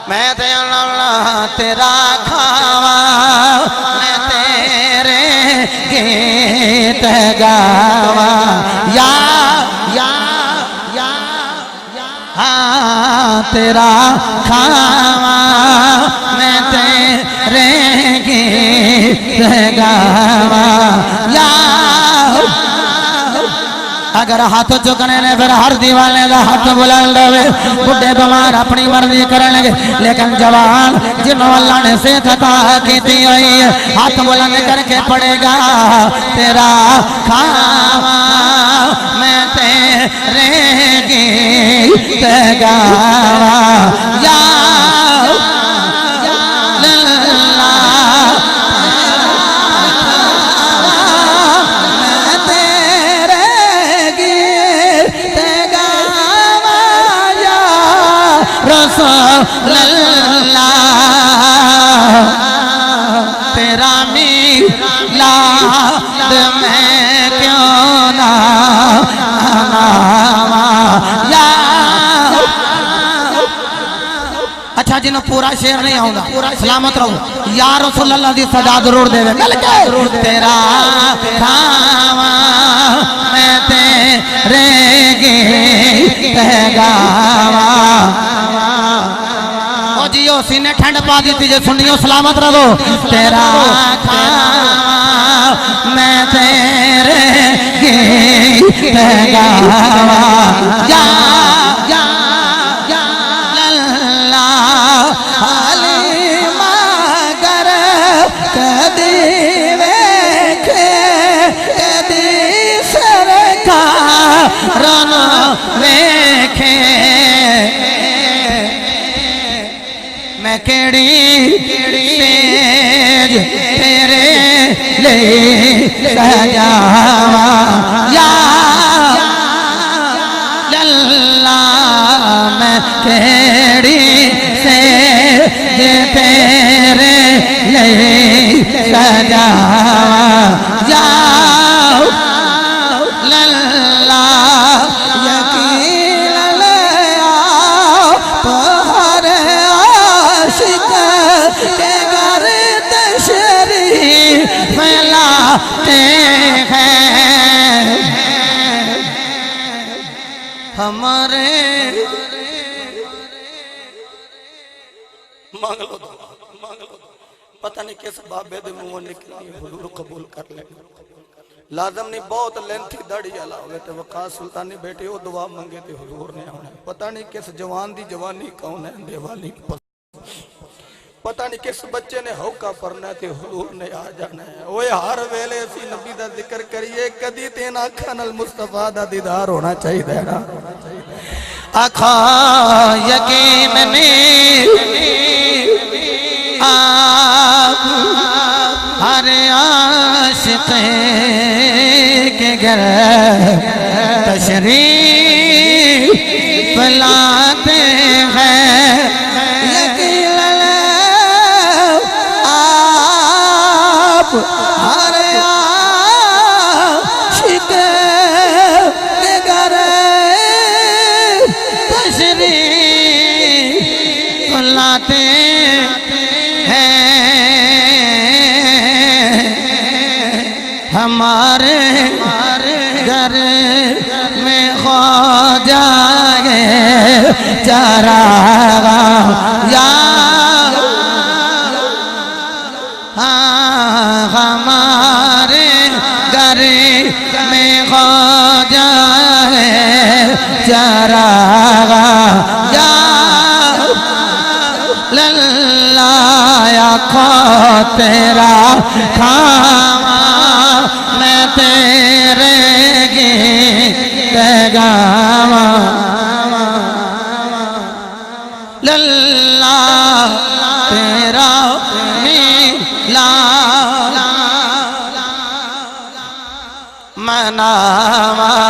میں اللہ تیرا کھاوا میں تیرے گیت گاوا یا ہاں تیرا کھاوا میں تیرے گیت گاوا یا اگر ہاتھ چکنے نے پھر ہر دیوانے دا ہاتھ بلند ہوئے بڑھے بمار اپنی مرضی کرنے گے لیکن جوان جنہوں اللہ نے صحت عطا کیتی ہوئی ہاتھ بلند کر کے پڑے گا تیرا کھاوا میں تیرے گیت گاوا یا رسول اللہ تیرا میلاد میں کیوں نہ مناواں یا اچھا جنہوں پورا شعر نہیں آؤں گا سلامت رہو یا رسول اللہ دی صدا ضرور دے مل کے تیرا کھاوا میں تیرے گیت گاوا جیو سینے ٹھنڈ پا دیتی جو سنیو سلامت رہو تیرا کھاوا میں تیرے گیت گاوا یا اللہ حلیم اگر کدی ویکھے کدی سرکار نہ ویکھے میں کیڑی سیج تیرے لے سجاواں یا اللہ میں کیڑی سیج تیرے لے سجاواں یا ہمارے مانگ لو پتہ نہیں کس بابے دے منہ نکلی حضور قبول کر لے لازم نہیں بہت لینتھی داڑھی والا ہوئے تے وقاص سلطانی بیٹے وہ دعا منگے تے حضور نے آنا پتہ نہیں کس جوان دی جوانی کون ہے دیوالی پتہ نہیں کس بچے نے ہوکا پرنا تے حضور نے آ جانا ہے اوے ہر ویلے اسی نبی دا ذکر کریے کدی تین آنکھاں نال مصطفیٰ دا دیدار ہونا چاہیے نا آنکھاں یقین میں آپ ہر عاشق کے گھر تشریف لاتے ہیں یقین آپ ہر عاشق کے گھر تشریف لاتے ہمارے گھر میں خواجہ چراغ یا ہمارے گھر میں خواجہ چراغ یا للہ کھو تیرا کھاوا میں تیرے گیت گاواں للہ تیرا میلاد مناواں